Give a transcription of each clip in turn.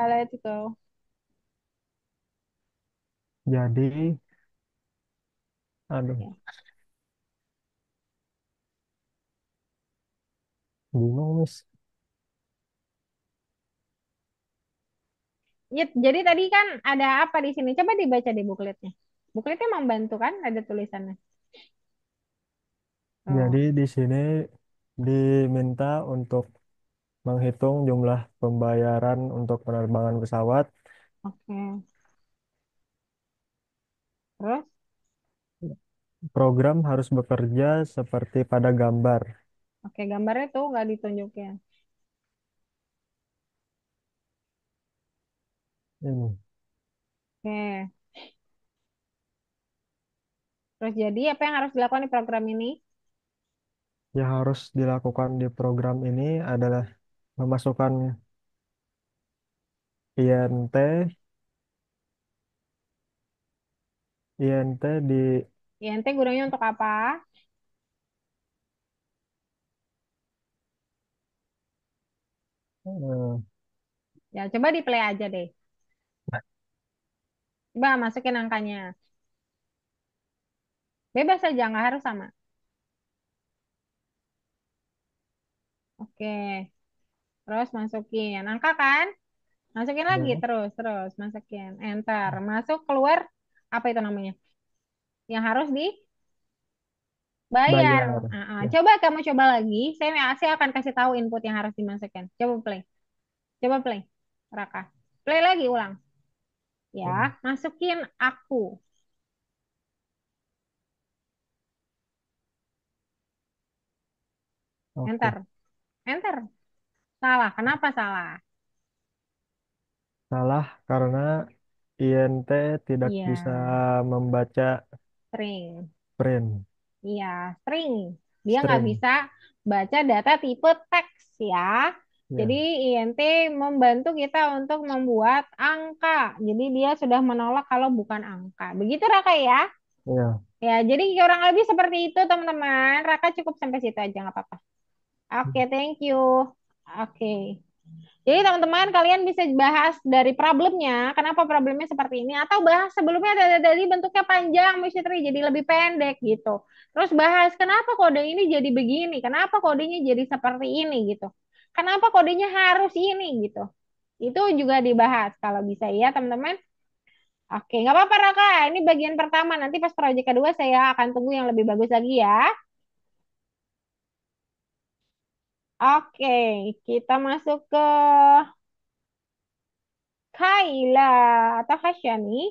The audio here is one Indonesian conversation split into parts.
Let's go. Jadi, aduh, Ya. bingung, Miss. Jadi tadi kan ada apa di sini? Coba dibaca di bukletnya. Bukletnya membantu kan? Ada tulisannya. Jadi Oh, di sini diminta untuk menghitung jumlah pembayaran untuk penerbangan pesawat. oke. Terus, Program harus bekerja seperti pada gambar. oke, gambarnya tuh nggak ditunjukin. Ini Oke. Terus jadi apa yang harus dilakukan di program ini? yang harus dilakukan di program ini adalah memasukkan INT, INT di INT gunanya untuk apa? eh, Ya, coba di play aja deh. Coba masukin angkanya. Bebas aja, nggak harus sama. Oke. Terus masukin angka kan? Masukin lagi ya, terus, terus masukin. Enter. Masuk, keluar. Apa itu namanya? Yang harus dibayar. bayar. Ya, Coba kamu coba lagi. Saya akan kasih tahu input yang harus dimasukkan. Coba play. Coba play. Raka. Play lagi ulang. Ya, ini. masukin aku. Oke. Enter. Enter. Salah. Kenapa salah? Salah karena INT tidak Iya, bisa membaca string. print Iya, string. Dia nggak string. bisa baca data tipe teks ya. Jadi Ya, INT membantu kita untuk membuat angka. Jadi dia sudah menolak kalau bukan angka. Begitu Raka ya? ya. Ya, jadi kurang lebih seperti itu teman-teman. Raka cukup sampai situ aja nggak apa-apa. Oke, thank you. Oke. Jadi teman-teman kalian bisa bahas dari problemnya, kenapa problemnya seperti ini, atau bahas sebelumnya dari bentuknya panjang, Tri, jadi lebih pendek gitu. Terus bahas kenapa kode ini jadi begini, kenapa kodenya jadi seperti ini gitu. Kenapa kodenya harus ini gitu. Itu juga dibahas kalau bisa ya teman-teman. Oke, nggak apa-apa Raka. Ini bagian pertama. Nanti pas proyek kedua saya akan tunggu yang lebih bagus lagi ya. Oke, kita masuk ke Kaila atau Hasyani.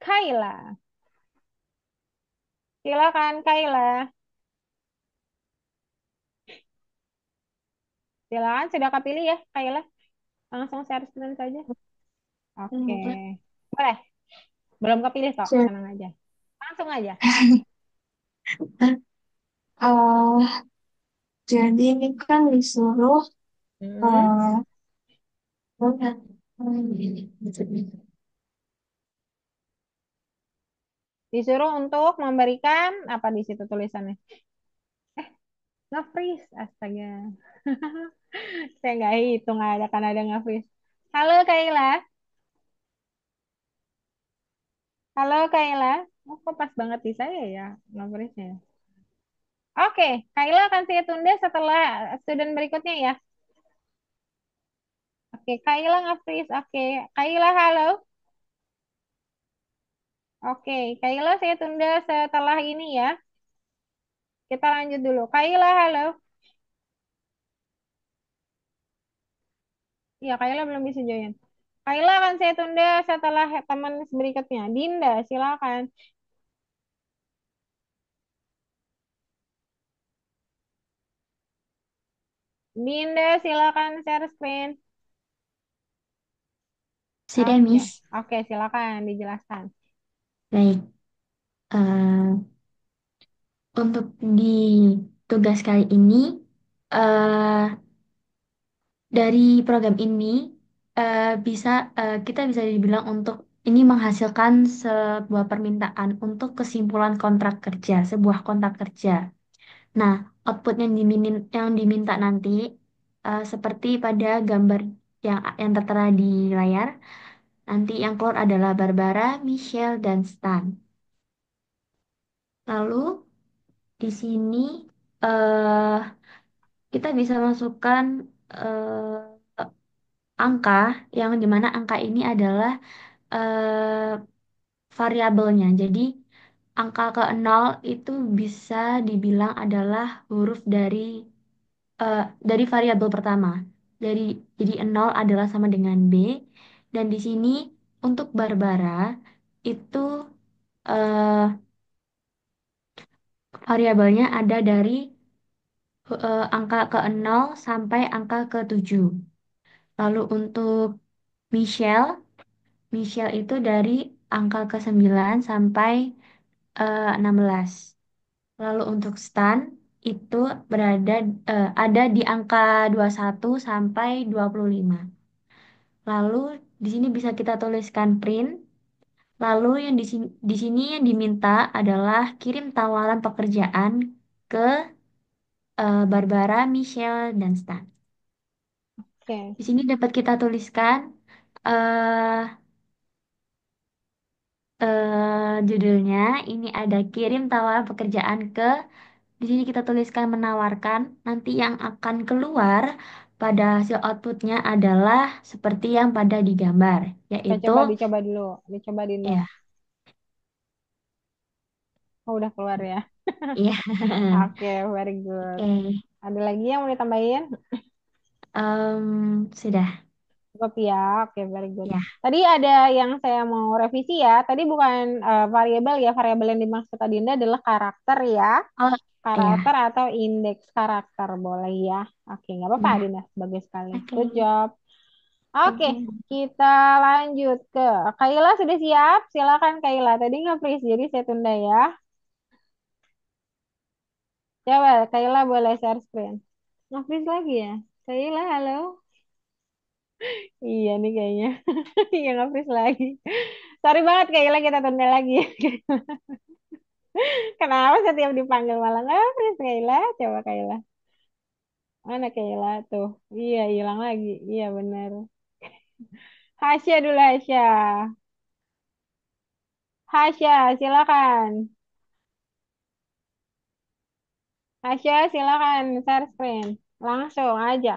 Kaila. Silakan Kaila. Silakan sudah kepilih ya Kaila. Langsung share screen saja. Oke. Boleh. Belum kepilih kok. Jadi, Tenang aja. Langsung aja. eh jadi ini kan disuruh Hmm. eh Disuruh untuk memberikan apa di situ tulisannya? Nge-freeze. Astaga. Saya nggak hitung ada kan ada nge-freeze. Halo Kaila. Halo Kaila. Oh, kok pas banget di saya ya nge-freeze-nya. Oke, Kaila akan saya tunda setelah student berikutnya ya. Oke, Kaila nge-freeze. Oke, Kaila halo. Oke, Kaila saya tunda setelah ini ya. Kita lanjut dulu. Kaila halo. Iya, Kaila belum bisa join. Kaila akan saya tunda setelah teman berikutnya. Dinda, silakan. Dinda, silakan share screen. sudah, Oke, Miss. oke, silakan dijelaskan. Baik. eh untuk di tugas kali ini, eh dari program ini bisa kita bisa dibilang untuk ini menghasilkan sebuah permintaan untuk kesimpulan kontrak kerja, sebuah kontrak kerja. Nah, output yang diminta nanti seperti pada gambar. yang tertera di layar. Nanti yang keluar adalah Barbara, Michelle, dan Stan. Lalu di sini eh kita bisa masukkan angka yang dimana angka ini adalah variabelnya. Jadi angka ke nol itu bisa dibilang adalah huruf dari variabel pertama. Jadi jadi nol adalah sama dengan B. Dan di sini untuk Barbara itu eh, variabelnya ada dari angka ke nol sampai angka ke 7. Lalu untuk Michelle, Michelle itu dari angka ke 9 sampai 16. Lalu untuk Stan itu ada di angka 21 sampai 25. Lalu di sini bisa kita tuliskan print. Lalu yang di sini yang diminta adalah kirim tawaran pekerjaan ke Barbara, Michelle, dan Stan. Oke. Di sini dapat kita tuliskan eh judulnya ini ada kirim tawaran pekerjaan ke. Di sini kita tuliskan menawarkan. Nanti yang akan keluar pada hasil outputnya adalah seperti yang pada digambar, Kita yaitu coba dicoba dulu. Dicoba Dinda. ya, Oh, udah keluar ya. iya. Oke, very good. Oke, Ada lagi yang mau ditambahin? sudah, Cukup ya. Oke, very good. ya. Tadi ada yang saya mau revisi ya. Tadi bukan variabel ya. Variabel yang dimaksud Adinda adalah karakter ya. Oh, Karakter iya, atau indeks karakter. Boleh ya. Oke, nggak apa-apa iya. Adinda. Bagus sekali. Oke, Good job. thank Oke, you. kita lanjut ke Kaila sudah siap? Silakan Kaila. Tadi nggak freeze, jadi saya tunda ya. Coba Kaila boleh share screen. Nggak freeze lagi ya? Kaila, halo? Iya nih kayaknya. Iya nggak freeze lagi. Sorry banget Kaila, kita tunda lagi. Kenapa setiap dipanggil malah nggak freeze Kaila? Coba Kaila. Mana Kaila tuh? Iya, hilang lagi. Iya bener. Hasya dulu Hasya. Hasya, silakan. Hasya, silakan share screen. Langsung aja.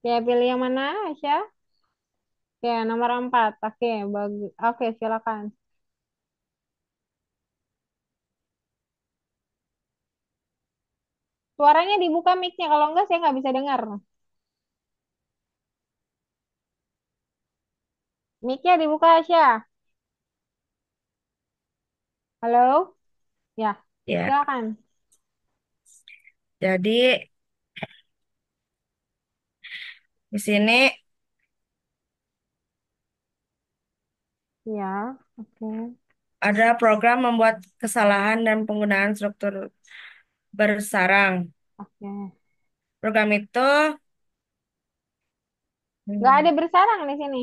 Ya, pilih yang mana, Hasya? Oke, nomor 4. Oke, bagus. Oke, silakan. Suaranya dibuka mic-nya, kalau enggak saya nggak bisa dengar. Mic-nya dibuka, Hasya. Halo? Ya, Ya, silakan. jadi di sini Ya, oke. ada program membuat kesalahan dan penggunaan struktur bersarang. Oke. Program itu Nggak ada hmm, bersarang di sini.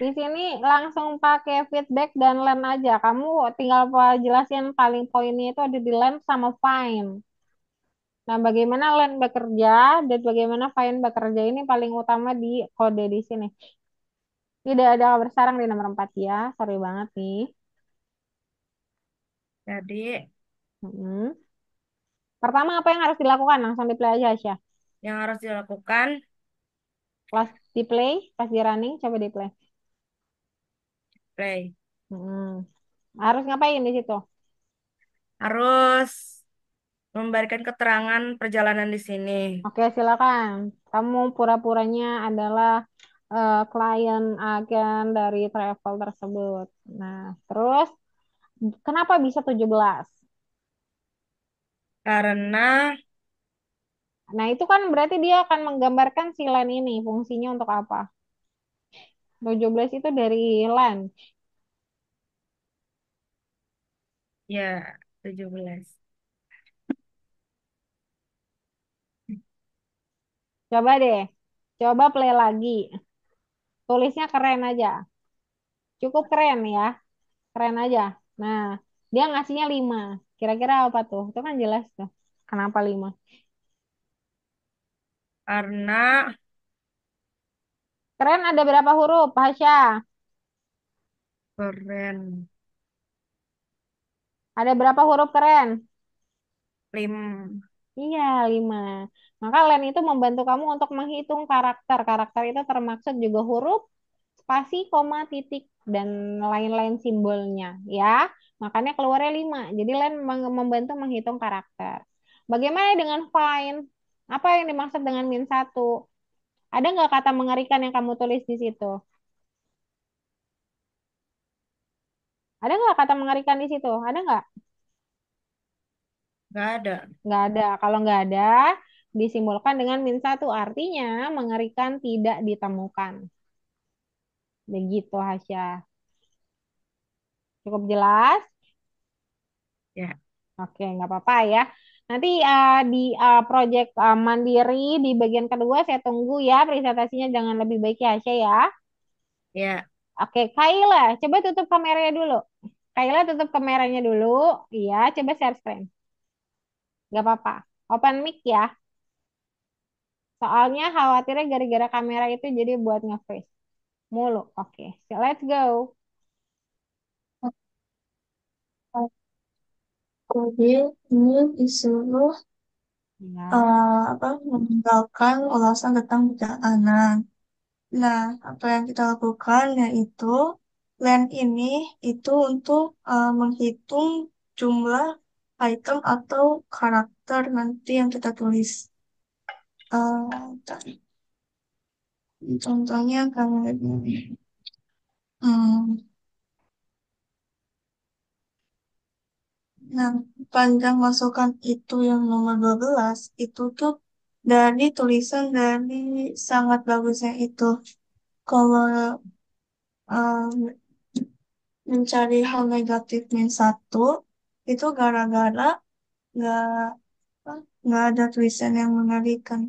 Di sini langsung pakai feedback dan learn aja. Kamu tinggal jelasin paling poinnya itu ada di learn sama find. Nah, bagaimana learn bekerja dan bagaimana find bekerja ini paling utama di kode di sini. Tidak ada bersarang di nomor 4 ya. Sorry banget nih. jadi Mm-mm. Pertama apa yang harus dilakukan? Langsung di play aja, Asya. yang harus dilakukan Pas di play, pas di running, coba di play. play. Mm-mm. Harus ngapain di situ? Harus memberikan keterangan perjalanan di sini. Oke, silakan. Kamu pura-puranya adalah klien agen dari travel tersebut. Nah, terus kenapa bisa 17? Karena Nah, itu kan berarti dia akan menggambarkan si line ini fungsinya untuk apa? 17 itu dari line. ya 17. Coba deh. Coba play lagi. Tulisnya keren aja. Cukup keren ya. Keren aja. Nah, dia ngasihnya 5. Kira-kira apa tuh? Itu kan jelas tuh. Kenapa 5? Karena Keren ada berapa huruf, Hasya? keren. Ada berapa huruf keren? Lim. Iya, 5. Maka len itu membantu kamu untuk menghitung karakter. Karakter itu termaksud juga huruf, spasi, koma, titik, dan lain-lain simbolnya. Ya, makanya keluarnya 5. Jadi len membantu menghitung karakter. Bagaimana dengan find? Apa yang dimaksud dengan -1? Ada nggak kata mengerikan yang kamu tulis di situ? Ada nggak kata mengerikan di situ? Ada nggak? Nggak ada. Nggak ada. Kalau nggak ada, disimbolkan dengan -1. Artinya mengerikan tidak ditemukan. Begitu, Hasya. Cukup jelas? Ya, Oke, nggak apa-apa ya. Nanti di proyek mandiri di bagian kedua saya tunggu ya presentasinya jangan lebih baik ya, Hasya ya. ya, Oke, Kaila, coba tutup kameranya dulu. Kaila tutup kameranya dulu. Iya, coba share screen. Nggak apa-apa. Open mic ya. Soalnya khawatirnya gara-gara kamera itu jadi buat nge-freeze mulu. Oke, so let's go. Jadi ini disuruh Ya, meninggalkan ulasan tentang perjalanan. Nah, apa yang kita lakukan yaitu land ini itu untuk menghitung jumlah item atau karakter nanti yang kita tulis. Tadi. Contohnya kayak gini. Hmm, nah, panjang masukan itu yang nomor 12 itu tuh dari tulisan dari sangat bagusnya itu. Kalau um, mencari hal negatif -1 itu gara-gara nggak apa, nggak ada tulisan yang mengerikan.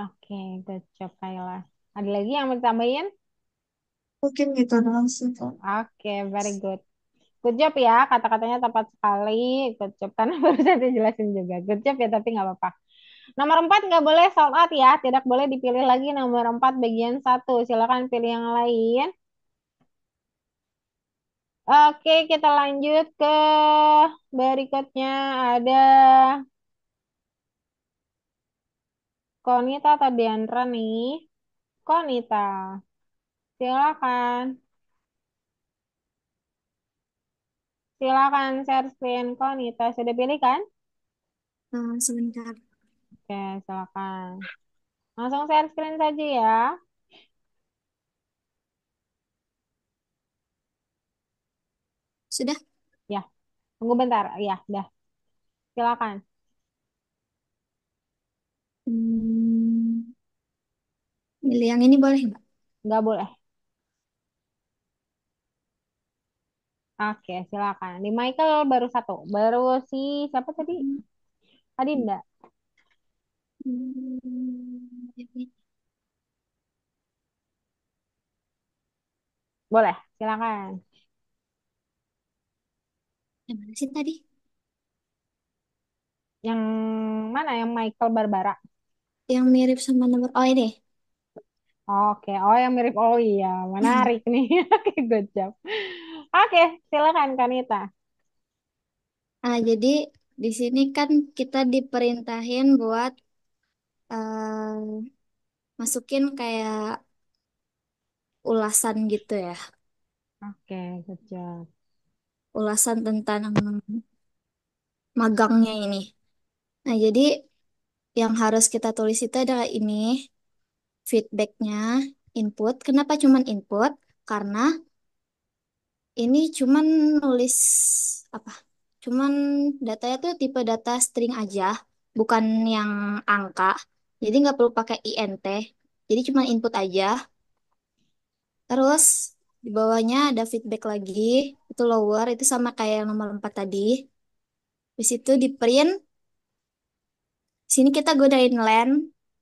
oke, good job Kaila. Ada lagi yang mau ditambahin? Mungkin gitu doang sih, Kak. Oke, very good. Good job ya, kata-katanya tepat sekali. Good job, karena baru saya jelasin juga. Good job ya, tapi nggak apa-apa. Nomor 4 nggak boleh sold out ya, tidak boleh dipilih lagi nomor 4 bagian 1. Silakan pilih yang lain. Oke, kita lanjut ke berikutnya. Ada Konita atau Diandra nih. Konita, silakan. Silakan share screen Konita. Sudah pilih kan? Sebentar. Oke, silakan. Langsung share screen saja ya. Sudah. Ya, tunggu bentar. Ya, dah. Silakan. Hmm, Milih yang ini boleh nggak? Nggak boleh. Oke, silakan. Di Michael baru 1. Baru si siapa tadi? Adinda. Hmm, Boleh, silakan. Yang mana sih tadi? Yang mana? Yang Michael Barbara. Yang mirip sama nomor. Oh ini. Oke, oh yang mirip. Oh iya, menarik nih. Oke, good job. Oke, silakan Kanita. Jadi di sini kan kita diperintahin buat eh, masukin kayak ulasan gitu ya. Oke, good job. Ulasan tentang magangnya ini. Nah, jadi yang harus kita tulis itu adalah ini feedbacknya, input. Kenapa cuman input? Karena ini cuman nulis apa? Cuman datanya tuh tipe data string aja, bukan yang angka. Jadi nggak perlu pakai int. Jadi cuma input aja. Terus di bawahnya ada feedback lagi, itu lower, itu sama kayak yang nomor 4 tadi. Habis itu di print, sini kita godain len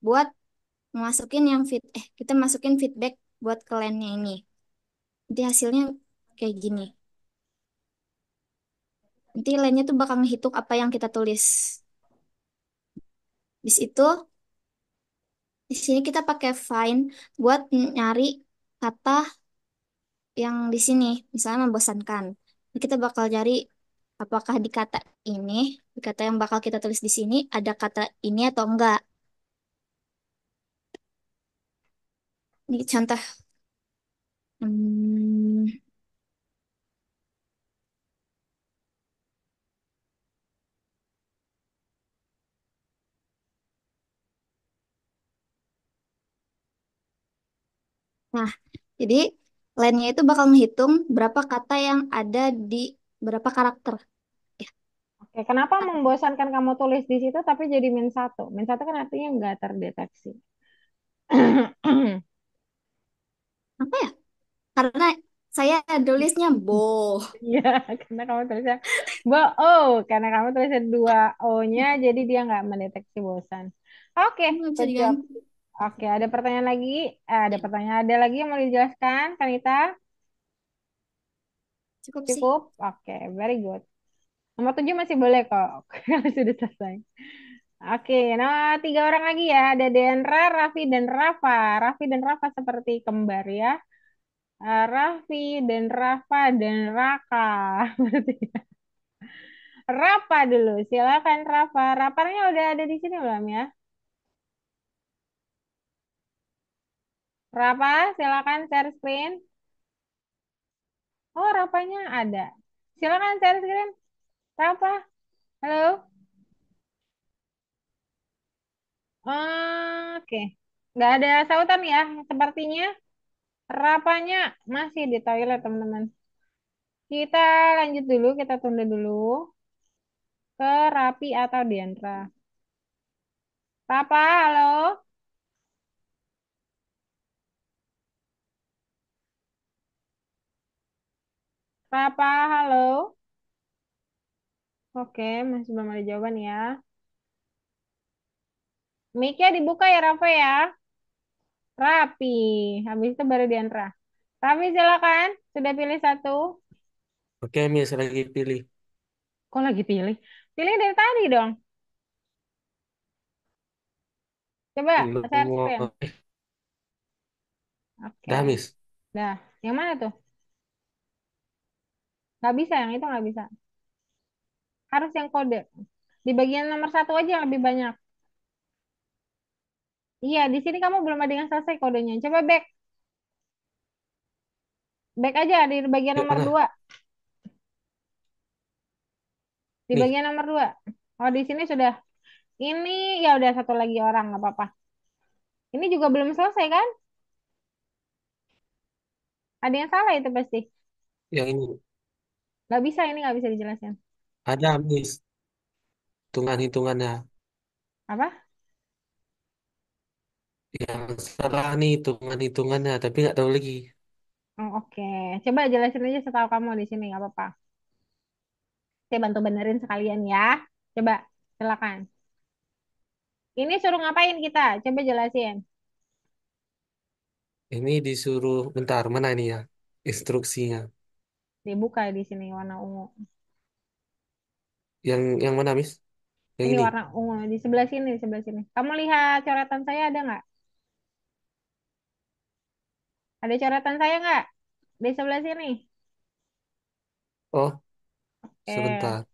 buat masukin yang kita masukin feedback buat ke line-nya ini. Jadi hasilnya kayak gini. Nanti lainnya tuh bakal ngehitung apa yang kita tulis. Bis itu di sini kita pakai find buat nyari kata yang di sini, misalnya membosankan. Ini kita bakal cari apakah di kata ini, di kata yang bakal kita tulis di sini ada kata ini atau enggak. Ini contoh. Hmm, Nah, jadi lainnya itu bakal menghitung berapa kata yang ada di berapa karakter. Ya, Oke, kenapa membosankan kamu tulis di situ tapi jadi min satu? Min satu kan artinya nggak terdeteksi. apa ya? Karena saya tulisnya bo. Iya, karena kamu tulisnya karena kamu tulisnya dua O-nya, jadi dia nggak mendeteksi bosan. Oke, Nggak bisa good job. diganti. Oke, ada pertanyaan lagi? Ada lagi yang mau dijelaskan, Kanita? Cukup sih. Cukup? Oke, very good. Nomor 7 masih boleh kok, kalau sudah selesai. Oke, nah 3 orang lagi ya. Ada Dendra, Raffi, dan Rafa. Raffi dan Rafa seperti kembar ya. Raffi dan Rafa dan Raka. Berarti Rafa dulu, silakan Rafa. Rapanya udah ada di sini belum ya? Rafa, silakan share screen. Oh, Rafanya ada. Silakan share screen. Rafa, halo. Oke, nggak ada sautan ya. Sepertinya Rafanya masih di toilet, teman-teman. Kita lanjut dulu, kita tunda dulu ke Rapi atau Diandra. Rafa, halo. Rafa, halo. Oke, masih belum ada jawaban ya. Mic-nya dibuka ya, Rafa ya. Rapi. Habis itu baru Diandra. Rapi silakan. Sudah pilih satu. Oke, Miss lagi pilih. Kok lagi pilih? Pilih dari tadi dong. Coba share screen. Nomor, Oke. dah Miss. Dah. Yang mana tuh? Nggak bisa, yang itu nggak bisa. Harus yang kode. Di bagian nomor satu aja yang lebih banyak. Iya, di sini kamu belum ada yang selesai kodenya. Coba back. Back aja di bagian Yang nomor mana? 2. Di Nih, bagian nomor 2. Oh, di sini sudah. Ini ya udah satu lagi orang, nggak apa-apa. Ini juga belum selesai kan? Ada yang salah itu pasti. yang ini. Nggak bisa, ini nggak bisa dijelasin. Ada Miss. Hitungan-hitungannya. Apa? Yang salah nih hitungan-hitungannya, tapi nggak tahu lagi. Oh, oke. Coba jelasin aja setahu kamu di sini, nggak apa-apa. Saya bantu benerin sekalian ya. Coba, silakan. Ini suruh ngapain kita? Coba jelasin. Ini disuruh, bentar, mana ini ya? Instruksinya. Dibuka di sini warna ungu. Yang mana Miss? Yang Ini ini. warna ungu di sebelah sini, di sebelah sini. Kamu lihat coretan saya ada nggak? Ada coretan saya nggak? Di sebelah sini. Oh, Oke. sebentar.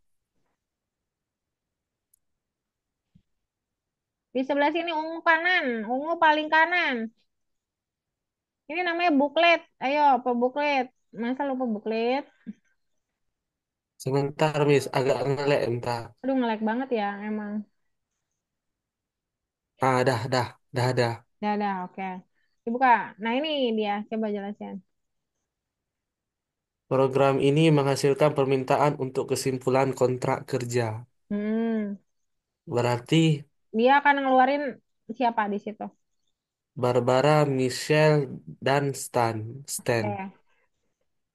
Di sebelah sini ungu kanan, ungu paling kanan. Ini namanya buklet. Ayo, apa buklet? Masa lupa buklet? Sebentar Miss, agak ngelek bentar. Aduh, nge-lag banget ya, emang. Ah, dah ada. Dah, dah, oke. Dibuka. Nah, ini dia. Coba jelasin. Program ini menghasilkan permintaan untuk kesimpulan kontrak kerja. Hmm. Berarti Dia akan ngeluarin siapa di situ? Barbara, Michelle, dan Stan. Oke.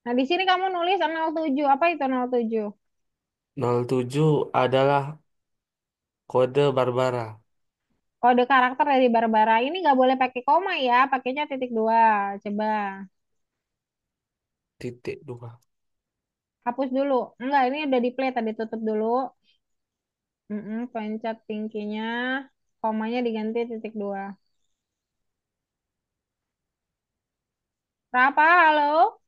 Nah, di sini kamu nulis 07. Apa itu 07? 07 adalah kode Barbara. Kode karakter dari Barbara. Ini nggak boleh pakai koma ya. Pakainya titik dua. Coba. Titik dua. Hapus dulu. Enggak, ini udah di play tadi, tutup dulu. Pencet tingkinya, komanya diganti titik dua. Berapa? Halo?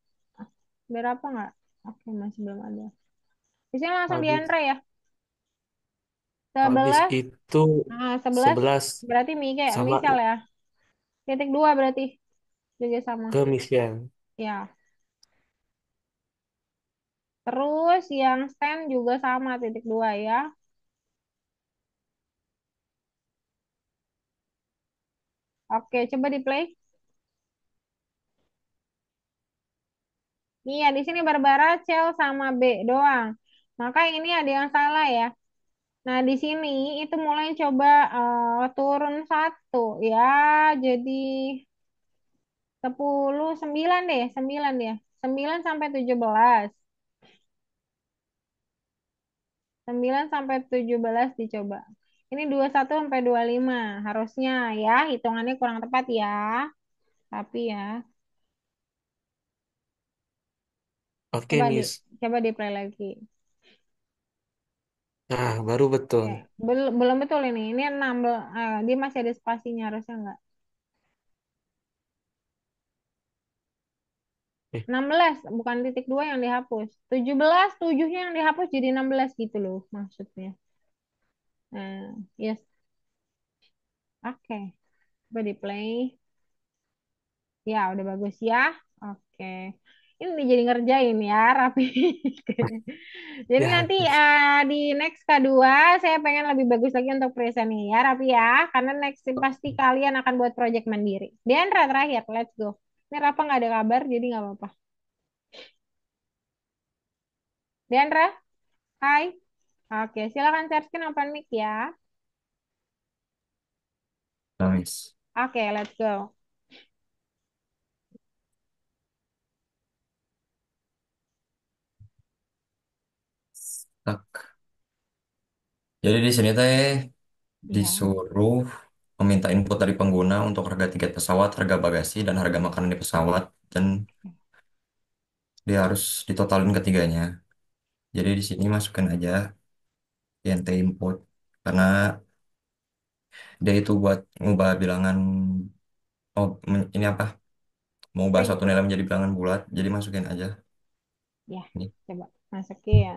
Berapa nggak? Oke, masih belum ada. Di sini langsung di Habis Andre ya. habis 11, itu 11 11 berarti sama misal ya. Titik dua berarti juga sama. ke Michelle. Ya. Terus yang stand juga sama titik dua ya. Oke, coba di play. Iya, di sini Barbara, Cel sama B doang. Maka ini ada yang salah ya. Nah, di sini itu mulai coba turun satu ya. Jadi 10, 9 deh, 9 ya. 9 sampai 17. 9 sampai 17 dicoba. Ini 21 sampai 25 harusnya ya, hitungannya kurang tepat ya. Tapi ya, Oke, coba di Miss. coba di play lagi. Nah, baru betul. Oke, belum belum betul ini. Ini 16, dia masih ada spasinya harusnya enggak? Eh, 16 bukan titik dua yang dihapus. 17 7-nya yang dihapus jadi 16 gitu loh maksudnya. Nah, yes. Oke, coba di play. Ya, udah bagus ya. Oke. Ini jadi ngerjain ya, rapi. Jadi ya, nanti di next kedua saya pengen lebih bagus lagi untuk presentnya ya, rapi ya. Karena next pasti kalian akan buat project mandiri. Diandra terakhir, let's go. Ini Rafa nggak ada kabar, jadi nggak apa-apa. Diandra, hai. Oke, silakan share screen open mic ya. Nice. Oke, let's go. Tak. Jadi di sini teh Ya, disuruh meminta input dari pengguna untuk harga tiket pesawat, harga bagasi, dan harga makanan di pesawat. Dan dia harus ditotalin ketiganya. Jadi di sini masukin aja INT input. Karena dia itu buat ngubah bilangan, ini apa? Mau ubah print. satu nilai menjadi bilangan bulat. Jadi masukin aja. Ya, Ini. coba masukin.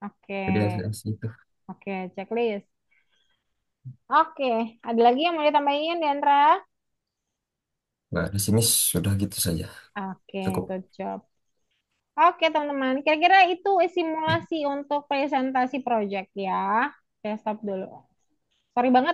Oke, Jadi hasilnya itu. oke, checklist. Oke, ada lagi yang mau ditambahin, Diandra? Nah, di sini sudah gitu saja. Oke, Cukup. good job. Oke, teman-teman. Kira-kira itu simulasi untuk presentasi project ya. Oke, stop dulu. Sorry banget